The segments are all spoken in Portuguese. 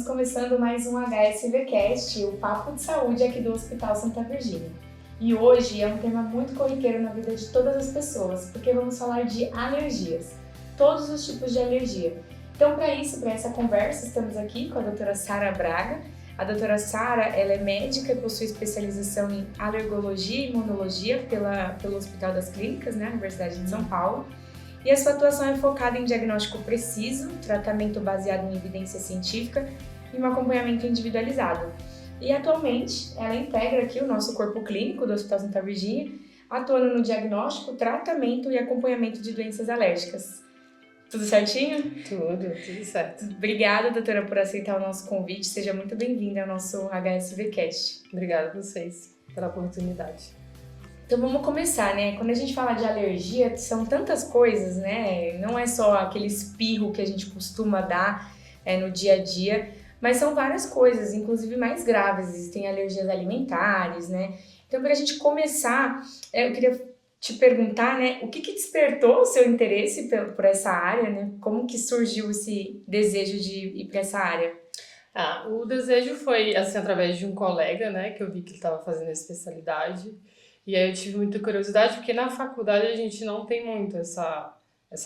começando mais um HSVcast, o papo de saúde aqui do Hospital Santa Virgínia. E hoje é um tema muito corriqueiro na vida de todas as pessoas, porque vamos falar de alergias, todos os tipos de alergia. Então, para essa conversa, estamos aqui com a doutora Sara Braga. A doutora Sara, ela é médica e possui especialização em alergologia e imunologia pelo Hospital das Clínicas, né, Universidade de São Paulo. E a sua atuação é focada em diagnóstico preciso, tratamento baseado em evidência científica e um acompanhamento individualizado. E atualmente ela integra aqui o nosso corpo clínico do Hospital Santa Virgínia, atuando no diagnóstico, tratamento e acompanhamento de doenças alérgicas. Tudo certinho? Tudo certo. Obrigada, doutora, por aceitar o nosso convite. Seja muito bem-vinda ao nosso HSVcast. Obrigada a vocês pela oportunidade. Então vamos começar, né? Quando a gente fala de alergia, são tantas coisas, né? Não é só aquele espirro que a gente costuma dar no dia a dia, mas são várias coisas, inclusive mais graves. Existem alergias alimentares, né? Então, para a gente começar, eu queria te perguntar, né? O que despertou o seu interesse por essa área, né? Como que surgiu esse desejo de ir para essa área? O desejo foi, assim, através de um colega, né? Que eu vi que ele estava fazendo a especialidade. E aí eu tive muita curiosidade, porque na faculdade a gente não tem muito essa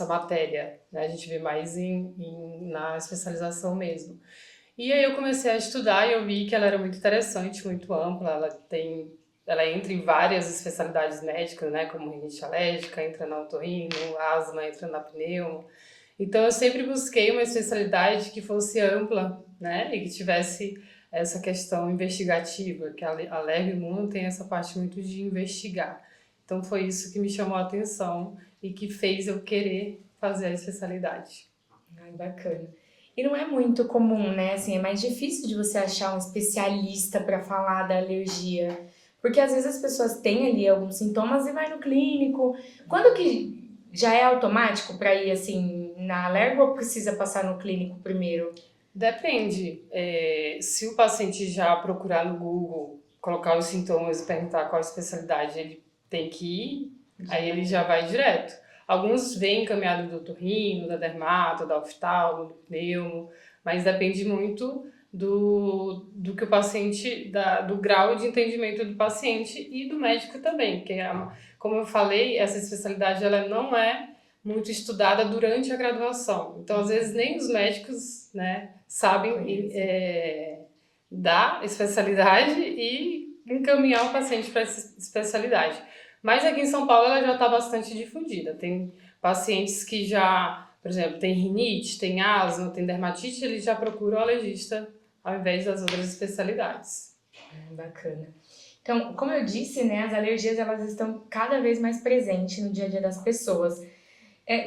matéria, né? A gente vê mais na especialização mesmo. E aí eu comecei a estudar e eu vi que ela era muito interessante, muito ampla. Ela entra em várias especialidades médicas, né? Como rinite alérgica, entra na otorrino, asma, entra na pneumo. Então eu sempre busquei uma especialidade que fosse ampla, né? E que tivesse essa questão investigativa, que a alergo-imuno tem essa parte muito de investigar. Então foi isso que me chamou a atenção e que fez eu querer fazer a especialidade. Ai, bacana. E não é muito comum, né? Assim, é mais difícil de você achar um especialista para falar da alergia, porque às vezes as pessoas têm ali alguns sintomas e vai no clínico. Quando que já é automático para ir assim na alergo ou precisa passar no clínico primeiro? Depende. Se o paciente já procurar no Google, colocar os sintomas e perguntar qual especialidade ele tem que ir, aí ele já vai direto. Alguns vêm encaminhado do otorrino, da dermato, da oftalmo, do pneumo, mas depende muito do que o paciente, do grau de entendimento do paciente e do médico também, porque, como eu falei, essa especialidade ela não é muito estudada durante a graduação. Então, às vezes, nem os médicos, né, sabem da especialidade e encaminhar o paciente para essa especialidade. Mas aqui em São Paulo ela já está bastante difundida. Tem pacientes que já, por exemplo, tem rinite, tem asma, tem dermatite, eles já procuram o alergista ao invés das outras especialidades. Bacana. Então, como eu disse, né, as alergias elas estão cada vez mais presentes no dia a dia das pessoas.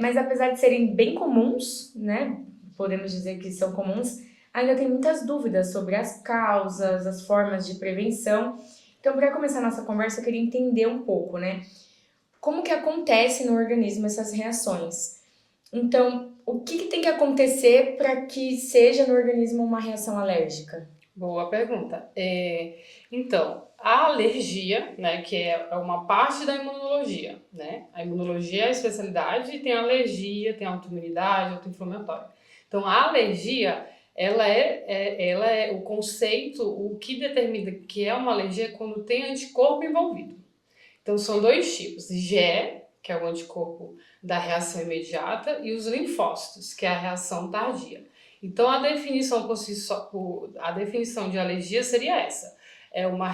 Mas apesar de serem bem comuns, né, podemos dizer que são comuns, ainda tem muitas dúvidas sobre as causas, as formas de prevenção. Então, para começar a nossa conversa, eu queria entender um pouco, né, como que acontece no organismo essas reações. Então, o que tem que acontecer para que seja no organismo uma reação alérgica? Boa pergunta. Então, a alergia, né, que é uma parte da imunologia, né? A imunologia é a especialidade e tem a alergia, tem a autoimunidade, autoinflamatória. Então, a alergia, ela é o conceito, o que determina que é uma alergia é quando tem anticorpo envolvido. Então, são dois tipos, IgE, que é o anticorpo da reação imediata, e os linfócitos, que é a reação tardia. Então, a definição de alergia seria essa. É uma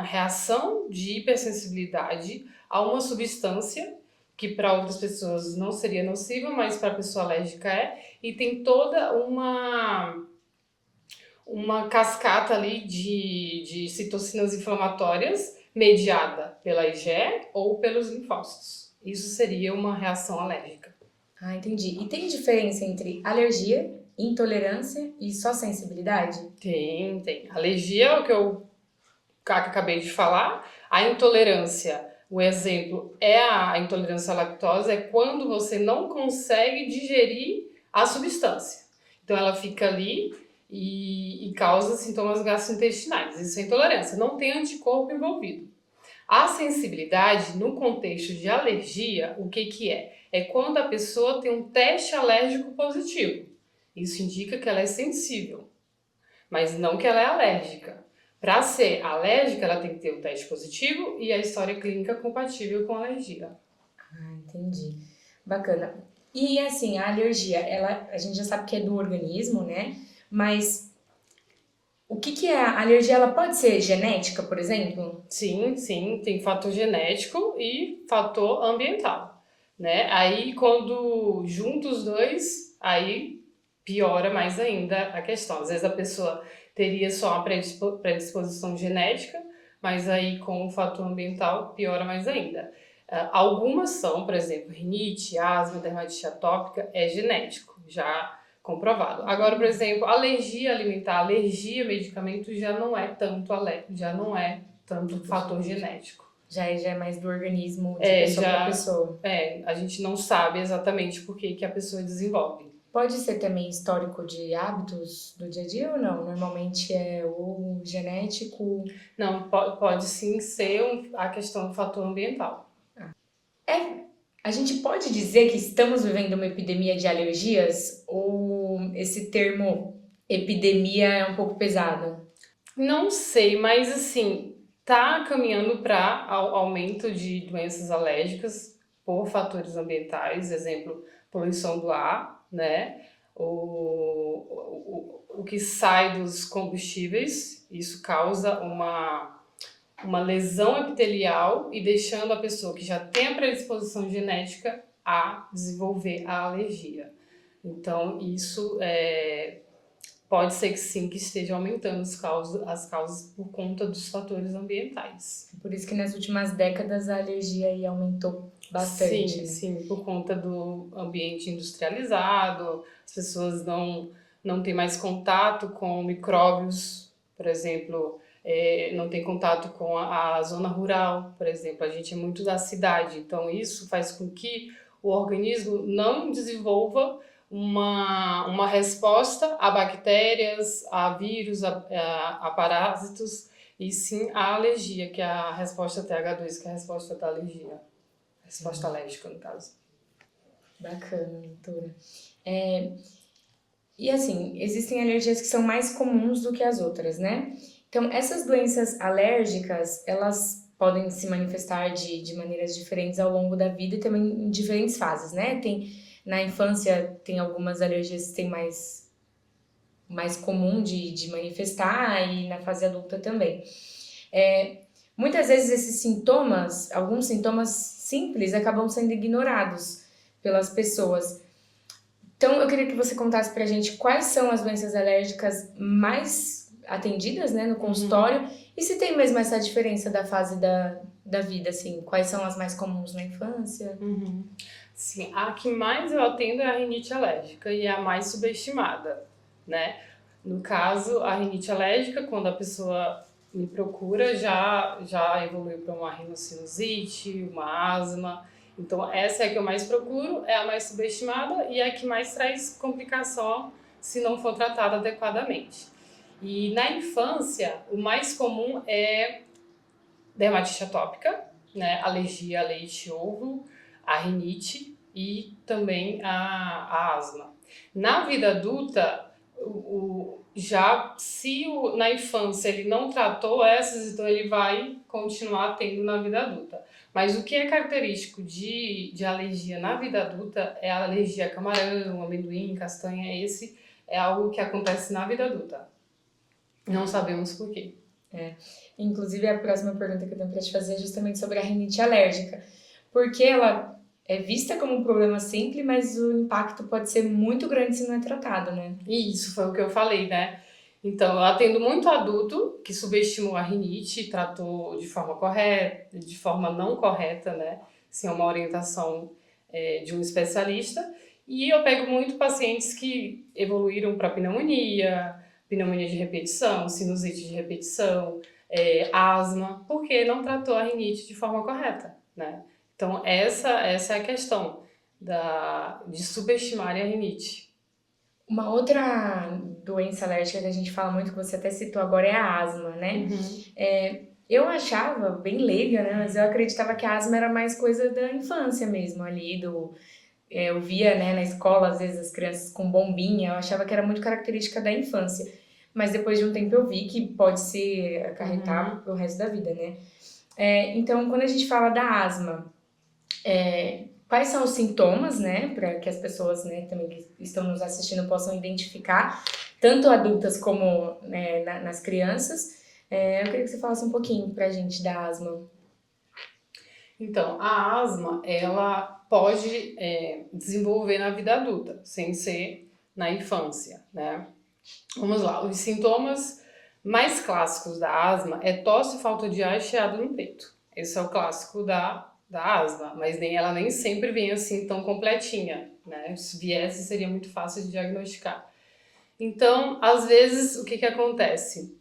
reação de hipersensibilidade a uma substância que para outras pessoas não seria nociva, mas para a pessoa alérgica é. E tem toda uma cascata ali de citocinas inflamatórias mediada pela IgE ou pelos linfócitos. Isso seria uma reação alérgica. Entendi. E tem diferença entre alergia, intolerância e só sensibilidade? Tem. Alergia é o que eu acabei de falar. A intolerância, o exemplo é a intolerância à lactose, é quando você não consegue digerir a substância. Então ela fica ali e causa sintomas gastrointestinais. Isso é intolerância, não tem anticorpo envolvido. A sensibilidade, no contexto de alergia, o que é? É quando a pessoa tem um teste alérgico positivo. Isso indica que ela é sensível, mas não que ela é alérgica. Para ser alérgica, ela tem que ter o teste positivo e a história clínica compatível com a alergia. Entendi. Bacana. E assim, a alergia, a gente já sabe que é do organismo, né? Mas o que que é a alergia? Ela pode ser genética, por exemplo? Sim, sim, tem fator genético e fator ambiental, né? Aí quando junta os dois, aí piora mais ainda a questão. Às vezes a pessoa teria só uma predisposição genética, mas aí com o fator ambiental piora mais ainda. Algumas são, por exemplo, rinite, asma, dermatite atópica, é genético, já comprovado. Agora, por exemplo, alergia alimentar, alergia a medicamento já não é tanto já não é tanto fator genético. Já é mais do organismo de pessoa para pessoa. A gente não sabe exatamente por que a pessoa desenvolve. Pode ser também histórico de hábitos do dia a dia ou não? Normalmente é o genético. Não, pode sim ser a questão do fator ambiental. A gente pode dizer que estamos vivendo uma epidemia de alergias ou esse termo epidemia é um pouco pesado? Não sei, mas assim, tá caminhando para aumento de doenças alérgicas por fatores ambientais, exemplo, poluição do ar, né? O que sai dos combustíveis, isso causa uma lesão epitelial e deixando a pessoa que já tem a predisposição genética a desenvolver a alergia. Então, isso pode ser que sim, que esteja aumentando as causas por conta dos fatores ambientais. Por isso que nas últimas décadas a alergia aí aumentou bastante. Sim, né? sim, por conta do ambiente industrializado, as pessoas não têm mais contato com micróbios, por exemplo, não tem contato com a zona rural, por exemplo, a gente é muito da cidade, então isso faz com que o organismo não desenvolva uma resposta a bactérias, a vírus, a parásitos, e sim a alergia, que é a resposta TH2, que é a resposta da alergia. Resposta alérgica, no caso. Bacana, doutora. E assim, existem alergias que são mais comuns do que as outras, né? Então, essas doenças alérgicas, elas podem se manifestar de maneiras diferentes ao longo da vida e também em diferentes fases, né? Na infância, tem algumas alergias que tem mais comum de manifestar e na fase adulta também. Muitas vezes esses sintomas, alguns sintomas simples, acabam sendo ignorados pelas pessoas. Então, eu queria que você contasse pra gente quais são as doenças alérgicas mais atendidas, né, no consultório, e se tem mesmo essa diferença da fase da vida, assim, quais são as mais comuns na infância? Sim, a que mais eu atendo é a rinite alérgica e é a mais subestimada, né? No caso, a rinite alérgica, quando a pessoa me procura, já evoluiu para uma rinocinusite, uma asma. Então, essa é a que eu mais procuro, é a mais subestimada e é a que mais traz complicação se não for tratada adequadamente. E na infância, o mais comum é dermatite atópica, né? Alergia a leite e ovo, a rinite e também a asma. Na vida adulta, na infância ele não tratou essas, então ele vai continuar tendo na vida adulta. Mas o que é característico de alergia na vida adulta é a alergia a camarão, amendoim, castanha. Esse é algo que acontece na vida adulta. Não sabemos por quê. Inclusive, a próxima pergunta que eu tenho para te fazer é justamente sobre a rinite alérgica. Porque ela é vista como um problema simples, mas o impacto pode ser muito grande se não é tratado, né? E isso foi o que eu falei, né? Então, eu atendo muito adulto que subestimou a rinite, tratou de forma correta, de forma não correta, né? Sem uma orientação de um especialista. E eu pego muito pacientes que evoluíram para pneumonia de repetição, sinusite de repetição, asma, porque não tratou a rinite de forma correta, né? Então, essa é a questão de subestimar a rinite. Uma outra doença alérgica que a gente fala muito, que você até citou agora, é a asma, né? Eu achava, bem leiga, né? Mas eu acreditava que a asma era mais coisa da infância mesmo, ali, eu via, né, na escola, às vezes, as crianças com bombinha, eu achava que era muito característica da infância. Mas depois de um tempo eu vi que pode se acarretar pro resto da vida, né? Então, quando a gente fala da asma, quais são os sintomas, né, para que as pessoas, né, também que estão nos assistindo possam identificar, tanto adultas como, né, nas crianças. Eu queria que você falasse um pouquinho pra gente da asma. Então, a asma, ela pode desenvolver na vida adulta, sem ser na infância, né? Vamos lá, os sintomas mais clássicos da asma é tosse, falta de ar e chiado no peito. Esse é o clássico da asma, mas ela nem sempre vem assim tão completinha, né? Se viesse, seria muito fácil de diagnosticar. Então, às vezes, o que acontece?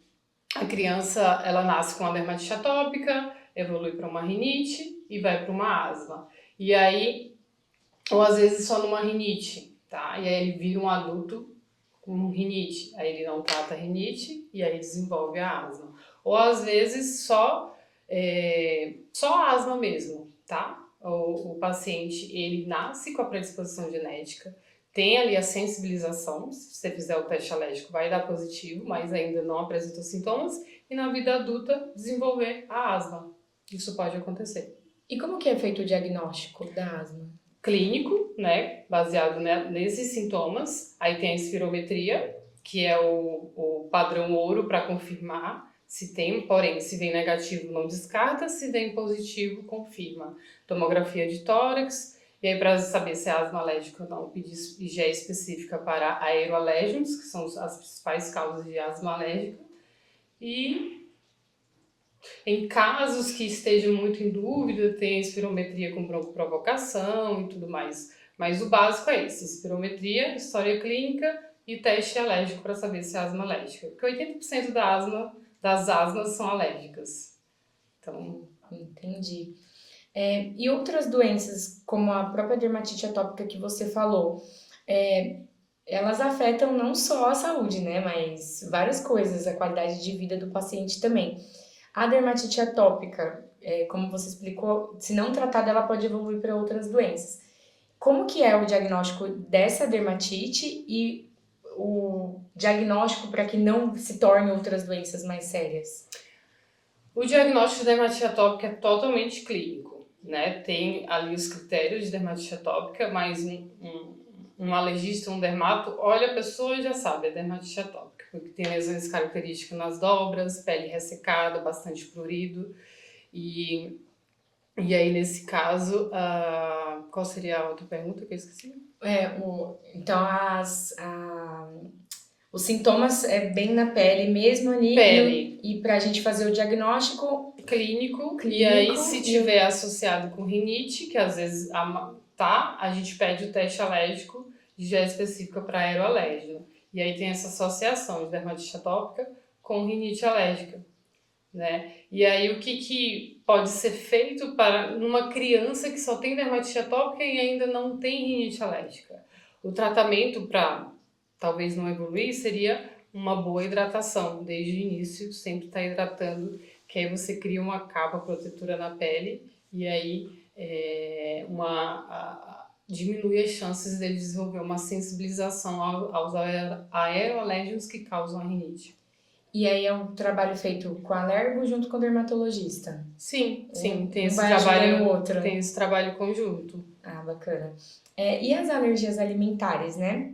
A criança, ela nasce com uma dermatite atópica, evolui para uma rinite e vai para uma asma. E aí, ou às vezes só numa rinite, tá? E aí ele vira um adulto com rinite, aí ele não trata a rinite e aí desenvolve a asma. Ou às vezes só asma mesmo, tá? O paciente, ele nasce com a predisposição genética, tem ali a sensibilização, se você fizer o teste alérgico vai dar positivo, mas ainda não apresenta sintomas, e na vida adulta desenvolver a asma. Isso pode acontecer. E como que é feito o diagnóstico da asma? Clínico, né, baseado nesses sintomas. Aí tem a espirometria, que é o padrão ouro para confirmar se tem, porém, se vem negativo não descarta, se vem positivo confirma. Tomografia de tórax, e aí para saber se é asma alérgica ou não, pedir IgE específica para aeroalérgenos, que são as principais causas de asma alérgica. E em casos que estejam muito em dúvida, tem a espirometria com broncoprovocação e tudo mais. Mas o básico é esse: espirometria, história clínica e teste alérgico para saber se é asma alérgica. Porque 80% das asmas são alérgicas. Então, entendi. E outras doenças, como a própria dermatite atópica que você falou, elas afetam não só a saúde, né, mas várias coisas, a qualidade de vida do paciente também. A dermatite atópica, como você explicou, se não tratada, ela pode evoluir para outras doenças. Como que é o diagnóstico dessa dermatite e o diagnóstico para que não se torne outras doenças mais sérias? o diagnóstico de dermatite atópica é totalmente clínico, né? Tem ali os critérios de dermatite atópica, mas um alergista, um dermato, olha a pessoa e já sabe, é dermatite atópica, porque tem lesões características nas dobras, pele ressecada, bastante prurido, e aí nesse caso, qual seria a outra pergunta que eu esqueci? Então, os sintomas é bem na pele mesmo ali. Pele. E pra gente fazer o diagnóstico clínico, e aí se tiver associado com rinite, que às vezes a gente pede o teste alérgico já específica para aeroalérgeno. E aí tem essa associação de dermatite atópica com rinite alérgica, né? E aí o que pode ser feito para numa criança que só tem dermatite atópica e ainda não tem rinite alérgica? O tratamento para talvez não evoluir seria uma boa hidratação, desde o início, sempre estar hidratando, que aí você cria uma capa protetora na pele e aí diminui as chances dele desenvolver uma sensibilização aos aeroalérgenos que causam a rinite. E aí é um trabalho feito com alergo junto com o dermatologista? Sim, tem esse trabalho conjunto. Ah, bacana. E as alergias alimentares, né?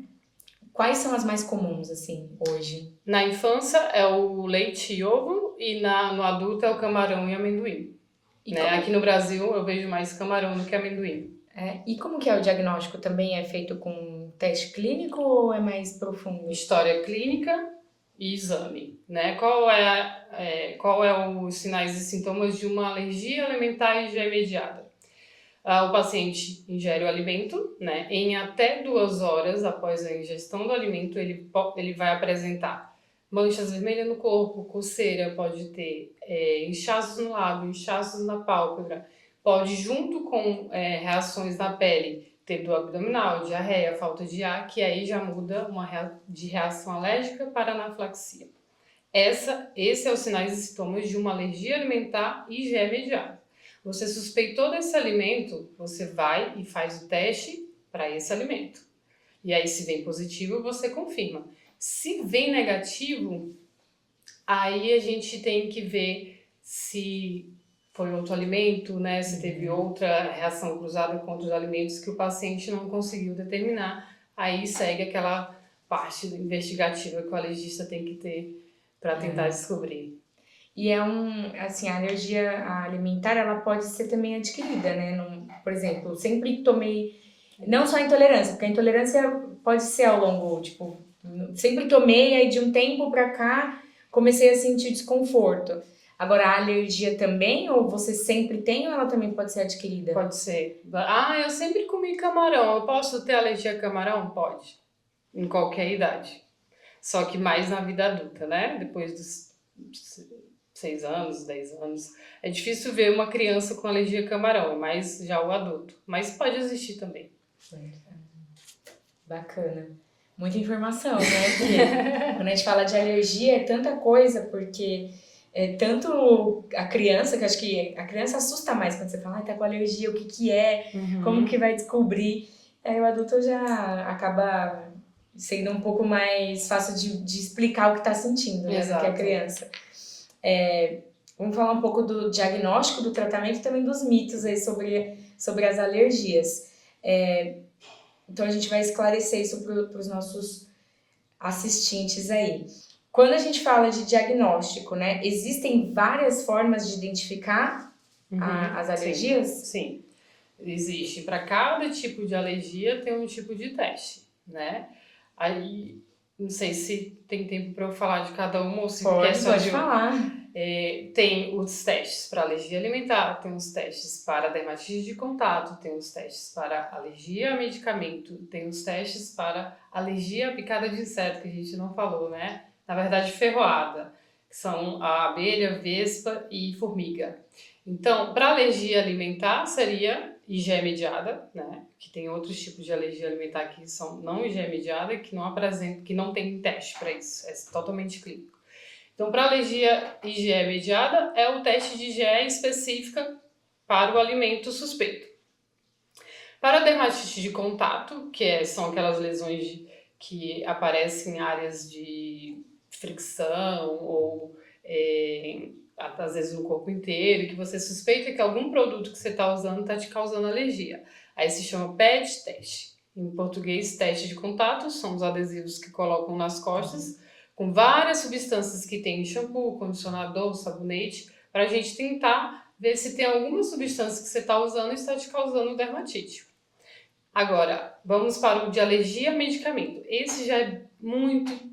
Quais são as mais comuns, assim, hoje? Na infância é o leite e ovo, e no adulto é o camarão e amendoim. Né? Aqui no Brasil eu vejo mais camarão do que amendoim. E como que é o diagnóstico? Também é feito com teste clínico ou é mais profundo? História clínica e exame, né? Qual é os sinais e sintomas de uma alergia alimentar e já imediata? O paciente ingere o alimento, né? Em até 2 horas após a ingestão do alimento, ele vai apresentar manchas vermelhas no corpo, coceira, pode ter inchaços no lábio, inchaços na pálpebra, pode, junto com reações na pele, ter dor abdominal, diarreia, falta de ar, que aí já muda de reação alérgica para anafilaxia. Esse é os sinais e sintomas de uma alergia alimentar e já imediata. Você suspeitou desse alimento, você vai e faz o teste para esse alimento. E aí, se vem positivo, você confirma. Se vem negativo, aí a gente tem que ver se foi outro alimento, né? Se teve outra reação cruzada com outros alimentos que o paciente não conseguiu determinar. Aí segue aquela parte investigativa que o alergista tem que ter para tentar descobrir. E assim, a alergia alimentar, ela pode ser também adquirida, né? Por exemplo, sempre tomei, não só a intolerância, porque a intolerância pode ser ao longo, tipo, sempre tomei, aí de um tempo pra cá comecei a sentir desconforto. Agora, a alergia também, ou você sempre tem, ou ela também pode ser adquirida? Pode ser. Eu sempre comi camarão. Eu posso ter alergia a camarão? Pode. Em qualquer idade. Só que mais na vida adulta, né? Depois dos 6 anos, 10 anos. É difícil ver uma criança com alergia a camarão, mas já o adulto. Mas pode existir também. Bacana. Muita informação, né? Porque quando a gente fala de alergia é tanta coisa, porque é tanto a criança, que acho que a criança assusta mais quando você fala, tá com alergia, o que que é, como que vai descobrir. Aí o adulto já acaba sendo um pouco mais fácil de explicar o que tá sentindo, né? Do que a criança. Vamos falar um pouco do diagnóstico, do tratamento e também dos mitos aí sobre as alergias. Então a gente vai esclarecer isso para os nossos assistentes aí. Quando a gente fala de diagnóstico, né, existem várias formas de identificar as alergias? Sim. Existe. Para cada tipo de alergia tem um tipo de teste, né? Aí, não sei se tem tempo para eu falar de cada um ou se quer só Pode falar. Tem os testes para alergia alimentar, tem os testes para dermatite de contato, tem os testes para alergia a medicamento, tem os testes para alergia à picada de inseto, que a gente não falou, né? Na verdade, ferroada, que são a abelha, vespa e formiga. Então, para alergia alimentar seria IgE mediada, né? Que tem outros tipos de alergia alimentar que são não IgE mediada, que não apresentam, que não tem teste para isso, é totalmente clínico. Então, para alergia IgE mediada, é o teste de IgE específica para o alimento suspeito. Para a dermatite de contato, são aquelas lesões que aparecem em áreas de fricção ou às vezes no corpo inteiro, que você suspeita que algum produto que você está usando está te causando alergia. Aí se chama PET teste. Em português, teste de contato, são os adesivos que colocam nas costas, com várias substâncias que tem em shampoo, condicionador, sabonete, para a gente tentar ver se tem alguma substância que você está usando e está te causando dermatite. Agora, vamos para o de alergia a medicamento. Esse já é muito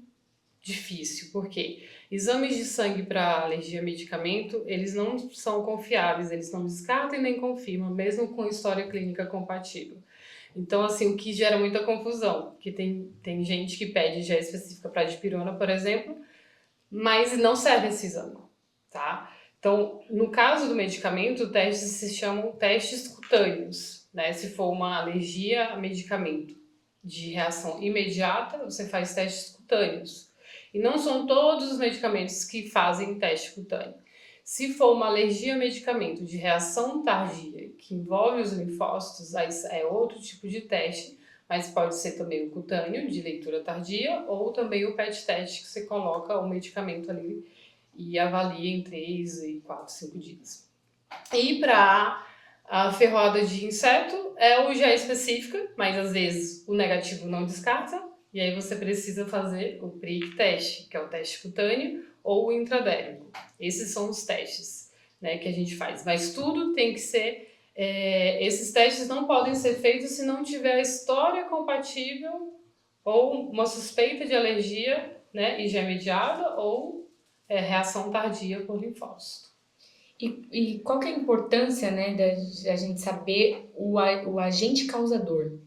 difícil, porque exames de sangue para alergia a medicamento, eles não são confiáveis, eles não descartam e nem confirmam, mesmo com história clínica compatível. Então, assim, o que gera muita confusão, porque tem gente que pede IgE específica para dipirona, por exemplo, mas não serve esse exame, tá? Então, no caso do medicamento, testes se chamam testes cutâneos, né? Se for uma alergia a medicamento de reação imediata, você faz testes cutâneos. E não são todos os medicamentos que fazem teste cutâneo. Se for uma alergia a medicamento de reação tardia, que envolve os linfócitos, aí é outro tipo de teste, mas pode ser também o cutâneo, de leitura tardia, ou também o PET teste, que você coloca o medicamento ali e avalia em 3 e 4, 5 dias. E para a ferroada de inseto, é o IgE específica, mas às vezes o negativo não descarta, e aí você precisa fazer o prick teste, que é o teste cutâneo, ou o intradérmico. Esses são os testes, né, que a gente faz. Mas tudo tem que ser... esses testes não podem ser feitos se não tiver história compatível ou uma suspeita de alergia, né, IgE mediada ou reação tardia por linfócito. E qual que é a importância, né, da gente saber o agente causador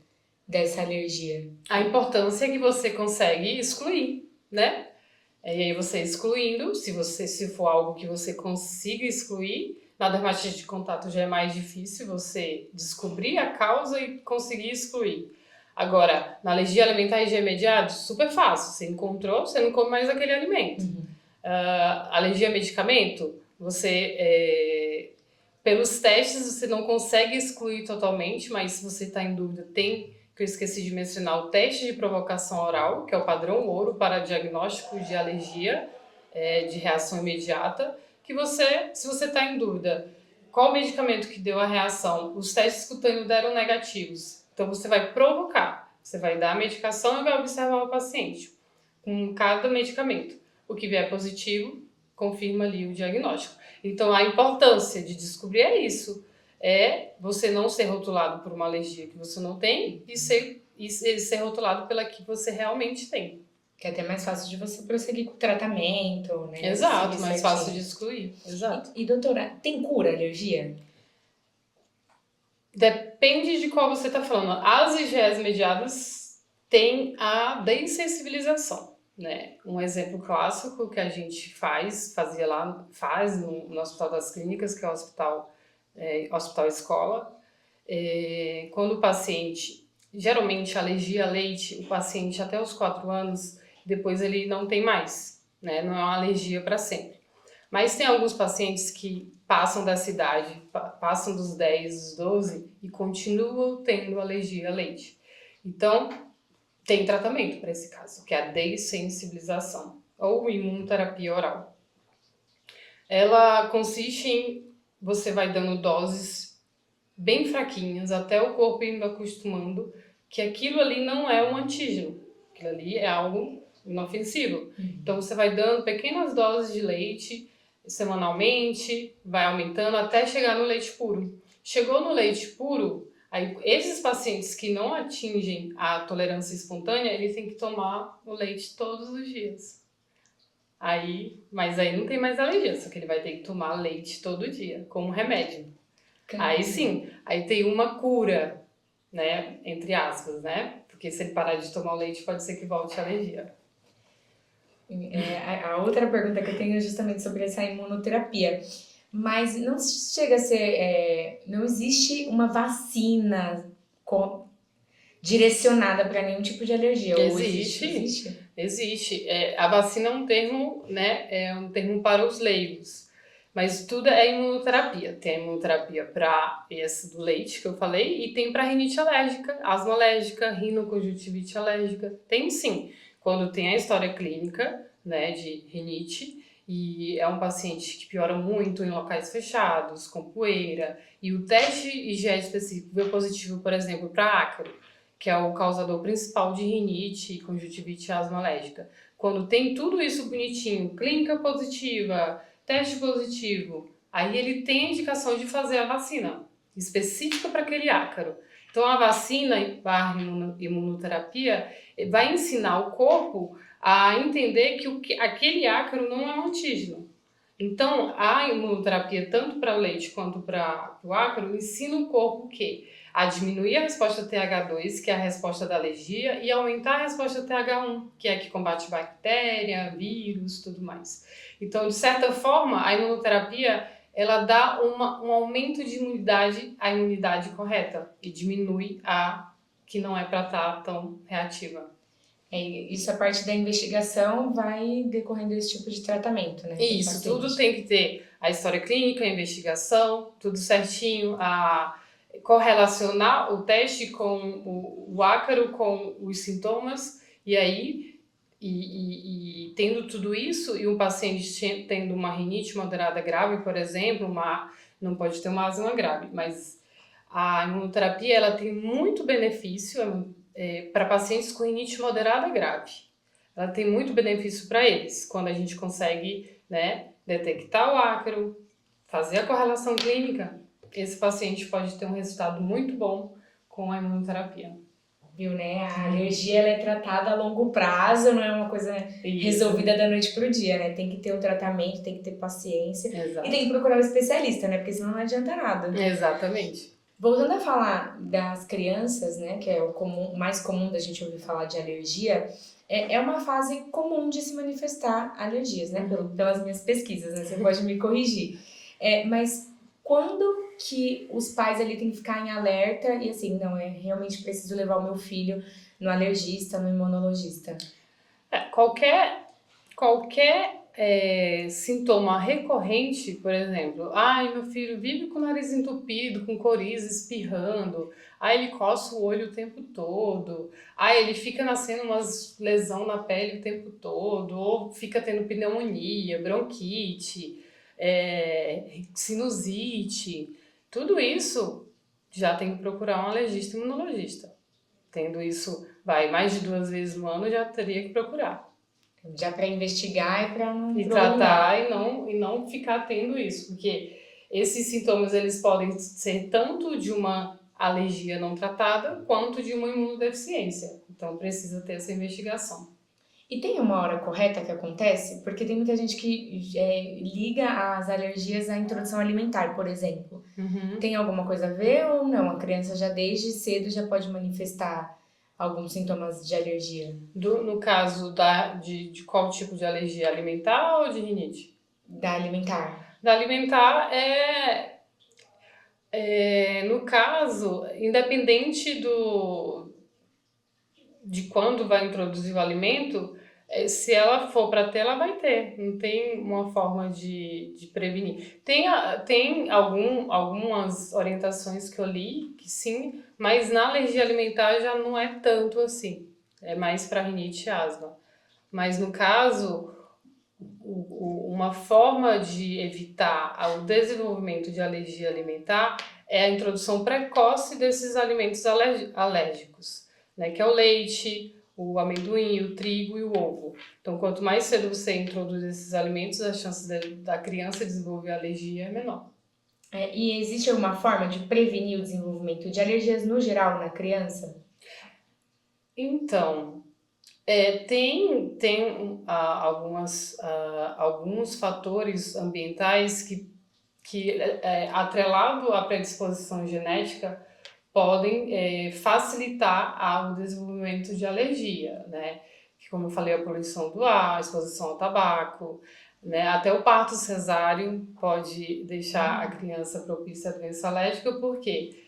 dessa alergia? A importância é que você consegue excluir, né? E aí você excluindo, se for algo que você consiga excluir, na dermatite de contato já é mais difícil você descobrir a causa e conseguir excluir. Agora, na alergia alimentar IgE mediado, super fácil. Você encontrou, você não come mais aquele alimento. Alergia a medicamento, pelos testes você não consegue excluir totalmente, mas se você está em dúvida, tem que eu esqueci de mencionar, o teste de provocação oral, que é o padrão ouro para diagnóstico de alergia, de reação imediata, que se você está em dúvida qual medicamento que deu a reação, os testes cutâneos deram negativos, então você vai provocar, você vai dar a medicação e vai observar o paciente com cada medicamento. O que vier positivo, confirma ali o diagnóstico. Então, a importância de descobrir é isso. É você não ser rotulado por uma alergia que você não tem e ser rotulado pela que você realmente tem. Que é até mais fácil de você prosseguir com o tratamento, né? Exato, mais fácil de excluir. Exato. E doutora, tem cura a alergia? Depende de qual você está falando. As IgEs mediadas têm a dessensibilização. Né? Um exemplo clássico que a gente faz no Hospital das Clínicas, que é o hospital escola, quando o paciente, geralmente alergia a leite, o paciente até os 4 anos, depois ele não tem mais, né? Não é uma alergia para sempre. Mas tem alguns pacientes que passam dessa idade, passam dos 10, dos 12 e continuam tendo alergia a leite. Então, tem tratamento para esse caso, que é a dessensibilização ou imunoterapia oral. Ela consiste em você vai dando doses bem fraquinhas até o corpo indo acostumando que aquilo ali não é um antígeno, aquilo ali é algo inofensivo. Então você vai dando pequenas doses de leite semanalmente, vai aumentando até chegar no leite puro. Chegou no leite puro, aí, esses pacientes que não atingem a tolerância espontânea, eles têm que tomar o leite todos os dias. Mas aí não tem mais alergia, só que ele vai ter que tomar leite todo dia, como remédio. Caramba. Aí sim, aí tem uma cura, né, entre aspas, né? Porque se ele parar de tomar o leite, pode ser que volte a alergia. A outra pergunta que eu tenho é justamente sobre essa imunoterapia. Mas não chega a ser... não existe uma vacina direcionada para nenhum tipo de alergia? Existe. A vacina é um termo, né? É um termo para os leigos. Mas tudo é imunoterapia. Tem a imunoterapia para esse do leite que eu falei e tem para rinite alérgica, asma alérgica, rinoconjuntivite alérgica. Tem sim. Quando tem a história clínica, né, de rinite, e é um paciente que piora muito em locais fechados, com poeira, e o teste IgE específico veio positivo, por exemplo, para ácaro, que é o causador principal de rinite, conjuntivite e asma alérgica. Quando tem tudo isso bonitinho, clínica positiva, teste positivo, aí ele tem a indicação de fazer a vacina específica para aquele ácaro. Então a vacina barra imunoterapia vai ensinar o corpo a entender que aquele ácaro não é um antígeno. Então a imunoterapia, tanto para o leite quanto para o ácaro, ensina o corpo a diminuir a resposta TH2, que é a resposta da alergia, e aumentar a resposta TH1, que é a que combate bactéria, vírus, tudo mais. Então, de certa forma, a imunoterapia ela dá um aumento de imunidade à imunidade correta e diminui a que não é para estar tão reativa. Isso, a parte da investigação vai decorrendo esse tipo de tratamento, né? Isso, tudo tem que ter a história clínica, a investigação, tudo certinho, correlacionar o teste com o ácaro, com os sintomas, e aí, e tendo tudo isso, e um paciente tendo uma rinite moderada grave, por exemplo, não pode ter uma asma grave, mas a imunoterapia ela tem muito benefício para pacientes com rinite moderada grave. Ela tem muito benefício para eles, quando a gente consegue, né, detectar o ácaro, fazer a correlação clínica, esse paciente pode ter um resultado muito bom com a imunoterapia. Viu, né? A alergia ela é tratada a longo prazo, não é uma coisa resolvida da noite pro dia, né? Tem que ter um tratamento, tem que ter paciência. Exato. E tem que procurar um especialista, né? Porque senão não adianta nada. Exatamente. Voltando a falar das crianças, né? Que é o mais comum da gente ouvir falar de alergia, é uma fase comum de se manifestar alergias, né? Pelas minhas pesquisas, né? Você pode me corrigir. Mas quando que os pais ali têm que ficar em alerta e assim, não, realmente preciso levar o meu filho no alergista, no imunologista? Qualquer sintoma recorrente, por exemplo, ai, meu filho vive com o nariz entupido, com coriza, espirrando, aí ele coça o olho o tempo todo, aí ele fica nascendo umas lesão na pele o tempo todo, ou fica tendo pneumonia, bronquite, sinusite, tudo isso já tem que procurar um alergista imunologista. Tendo isso, mais de 2 vezes no ano, já teria que procurar. Já para investigar e para não E prolongar. tratar e não ficar tendo isso, porque esses sintomas eles podem ser tanto de uma alergia não tratada quanto de uma imunodeficiência. Então precisa ter essa investigação. E tem uma hora correta que acontece? Porque tem muita gente que liga as alergias à introdução alimentar, por exemplo. Tem alguma coisa a ver ou não? A criança já desde cedo já pode manifestar alguns sintomas de alergia? No caso de qual tipo de alergia? Alimentar ou de rinite? Da alimentar. Da alimentar no caso, independente de quando vai introduzir o alimento, se ela for para ter, ela vai ter. Não tem uma forma de prevenir. Tem algumas orientações que eu li, que sim, mas na alergia alimentar já não é tanto assim. É mais para rinite e asma. Mas no caso, uma forma de evitar o desenvolvimento de alergia alimentar é a introdução precoce desses alimentos alérgicos, né, que é o leite, o amendoim, o trigo e o ovo. Então, quanto mais cedo você introduz esses alimentos, a chance da criança desenvolver alergia é menor. E existe alguma forma de prevenir o desenvolvimento de alergias no geral na criança? Então, tem alguns fatores ambientais que atrelado à predisposição genética, podem facilitar o desenvolvimento de alergia, né? Que, como eu falei, a poluição do ar, a exposição ao tabaco, né? Até o parto cesáreo pode deixar a criança propícia à doença alérgica, por quê?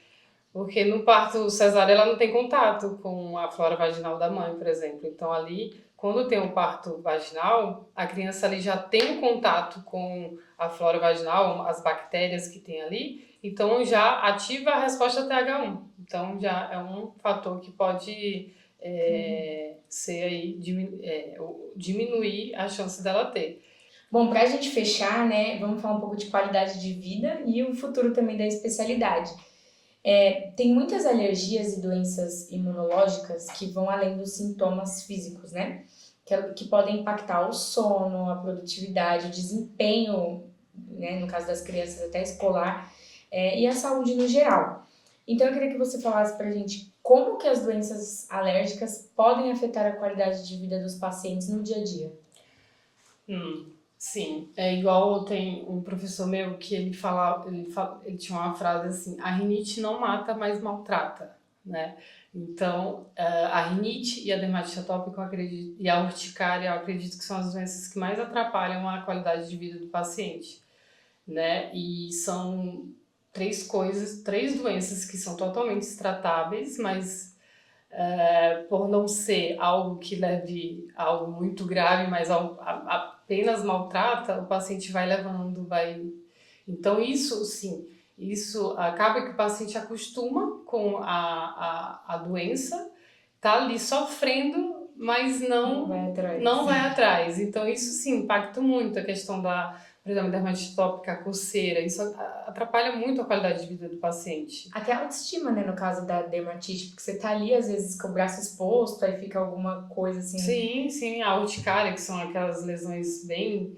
Porque no parto cesáreo ela não tem contato com a flora vaginal da mãe, por exemplo. Então ali, quando tem um parto vaginal, a criança ali já tem um contato com a flora vaginal, as bactérias que tem ali, então já ativa a resposta TH1. Então já é um fator que pode ser aí, diminuir a chance dela ter. Bom, para a gente fechar, né, vamos falar um pouco de qualidade de vida e o futuro também da especialidade. Tem muitas alergias e doenças imunológicas que vão além dos sintomas físicos, né? Que podem impactar o sono, a produtividade, o desempenho, né, no caso das crianças até escolar, e a saúde no geral. Então eu queria que você falasse pra gente como que as doenças alérgicas podem afetar a qualidade de vida dos pacientes no dia a dia. Sim, é igual tem um professor meu que ele tinha uma frase assim: a rinite não mata, mas maltrata, né? Então, a rinite e a dermatite atópica, eu acredito, e a urticária, eu acredito que são as doenças que mais atrapalham a qualidade de vida do paciente, né? E são três doenças que são totalmente tratáveis, mas por não ser algo que leve a algo muito grave, mas apenas maltrata, o paciente vai levando, Então isso, sim, isso acaba que o paciente acostuma com a doença, tá ali sofrendo, mas não vai atrás. Então isso, sim, impacta muito a questão por exemplo, dermatite atópica, a coceira, isso atrapalha muito a qualidade de vida do paciente. Até a autoestima, né, no caso da dermatite, porque você tá ali, às vezes, com o braço exposto, aí fica alguma coisa assim... Sim, a urticária, que são aquelas lesões bem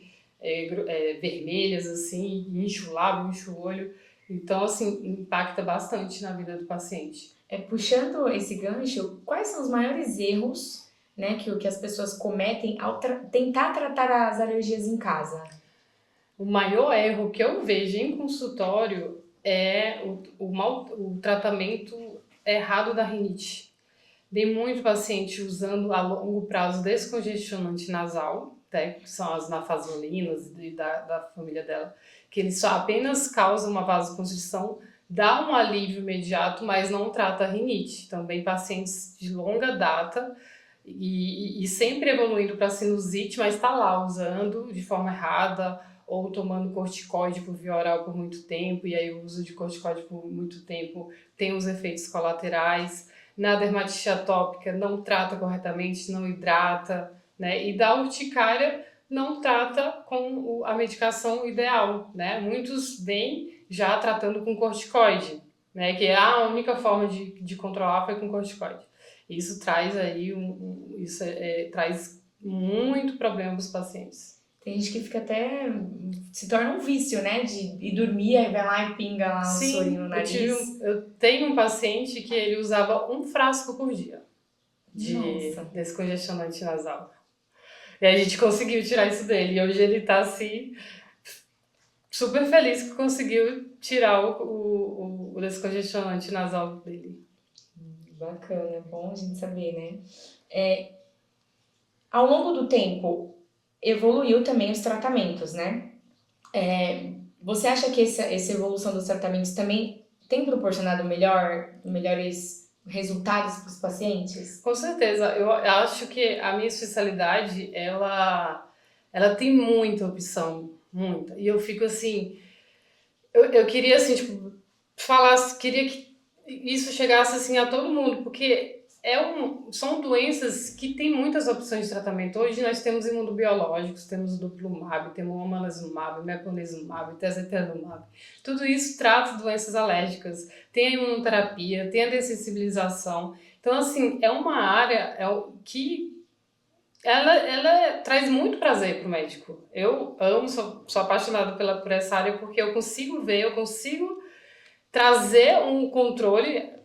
vermelhas, assim, incha o lábio, incha o olho. Então, assim, impacta bastante na vida do paciente. Puxando esse gancho, quais são os maiores erros, né, que as pessoas cometem ao tentar tratar as alergias em casa? O maior erro que eu vejo em consultório é o tratamento errado da rinite. Tem muito paciente usando a longo prazo descongestionante nasal, que são as nafazolinas da família dela, que ele só apenas causa uma vasoconstrição, dá um alívio imediato, mas não trata a rinite. Também pacientes de longa data e sempre evoluindo para sinusite, mas está lá usando de forma errada ou tomando corticoide por via oral por muito tempo, e aí o uso de corticoide por muito tempo tem os efeitos colaterais. Na dermatite atópica não trata corretamente, não hidrata, né? E da urticária não trata com a medicação ideal, né? Muitos vêm já tratando com corticoide, né? Que é a única forma de controlar foi com corticoide. Isso traz aí traz muito problema para os pacientes. Tem gente que fica até... se torna um vício, né? De ir dormir, aí vai lá e pinga lá um sorinho no nariz. Eu tenho um paciente que ele usava um frasco por dia de descongestionante nasal. E a gente conseguiu tirar isso dele. E hoje ele tá assim, super feliz que conseguiu tirar o descongestionante nasal dele. Bacana, bom a gente saber, né? Ao longo do tempo, evoluiu também os tratamentos, né? Você acha que essa evolução dos tratamentos também tem proporcionado melhores resultados para os pacientes? Com certeza. Eu acho que a minha especialidade, ela tem muita opção, muita. E eu fico assim... Eu queria, assim, tipo, queria que isso chegasse, assim, a todo mundo, porque são doenças que têm muitas opções de tratamento. Hoje nós temos imunobiológicos, temos o dupilumab, temos o omalizumab, mepolizumab, tezepelumab. Tudo isso trata doenças alérgicas. Tem a imunoterapia, tem a dessensibilização. Então, assim, é uma área que ela traz muito prazer para o médico. Eu amo, sou apaixonada por essa área porque eu consigo trazer um controle,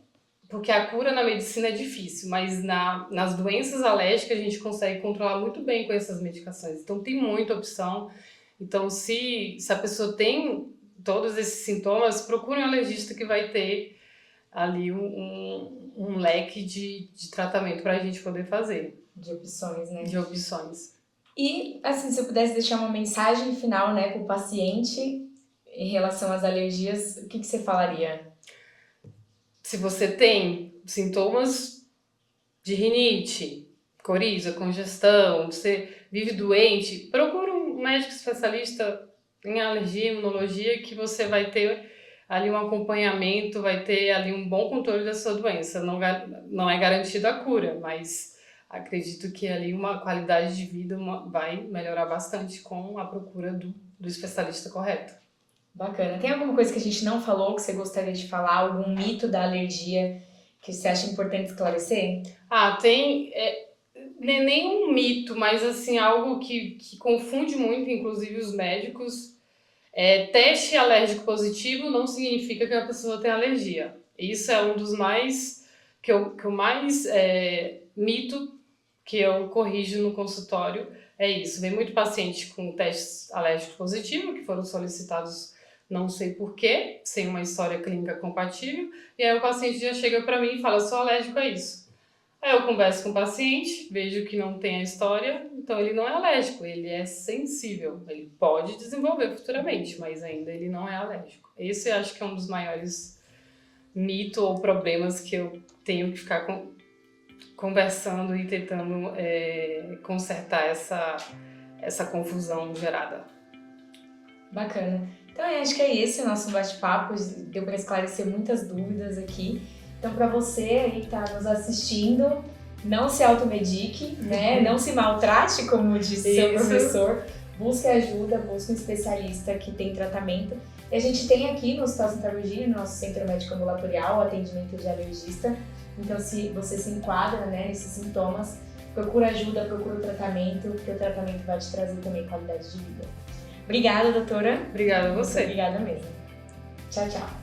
porque a cura na medicina é difícil, mas nas doenças alérgicas a gente consegue controlar muito bem com essas medicações. Então tem muita opção. Então se a pessoa tem todos esses sintomas, procure um alergista que vai ter ali um leque de tratamento para a gente poder fazer. De opções, né? De opções. E, assim, se eu pudesse deixar uma mensagem final, né, para o paciente em relação às alergias, o que você falaria? Se você tem sintomas de rinite, coriza, congestão, você vive doente, procure um médico especialista em alergia e imunologia que você vai ter ali um acompanhamento, vai ter ali um bom controle da sua doença. Não é garantida a cura, mas acredito que ali uma qualidade de vida vai melhorar bastante com a procura do especialista correto. Bacana. Tem alguma coisa que a gente não falou que você gostaria de falar? Algum mito da alergia que você acha importante esclarecer? Tem... nem um mito, mas assim, algo que confunde muito, inclusive os médicos. Teste alérgico positivo não significa que a pessoa tem alergia. Isso é um dos mais... que eu mais mito que eu corrijo no consultório. É isso. Vem muito paciente com testes alérgicos positivos, que foram solicitados não sei porquê, sem uma história clínica compatível, e aí o paciente já chega para mim e fala, sou alérgico a isso. Aí eu converso com o paciente, vejo que não tem a história, então ele não é alérgico, ele é sensível. Ele pode desenvolver futuramente, mas ainda ele não é alérgico. Esse eu acho que é um dos maiores mitos ou problemas que eu tenho que ficar conversando e tentando consertar essa confusão gerada. Bacana. Então acho que é esse o nosso bate-papo, deu para esclarecer muitas dúvidas aqui. Então para você aí que está nos assistindo, não se automedique, né? Não se maltrate, como disse seu professor. Busque ajuda, busque um especialista que tem tratamento. E a gente tem aqui no Hospital Santa Virgínia, no nosso Centro Médico Ambulatorial, o atendimento de alergista. Então se você se enquadra, né, nesses sintomas, procura ajuda, procura o tratamento, porque o tratamento vai te trazer também qualidade de vida. Obrigada, doutora. Obrigada a você. Obrigada mesmo. Tchau, tchau.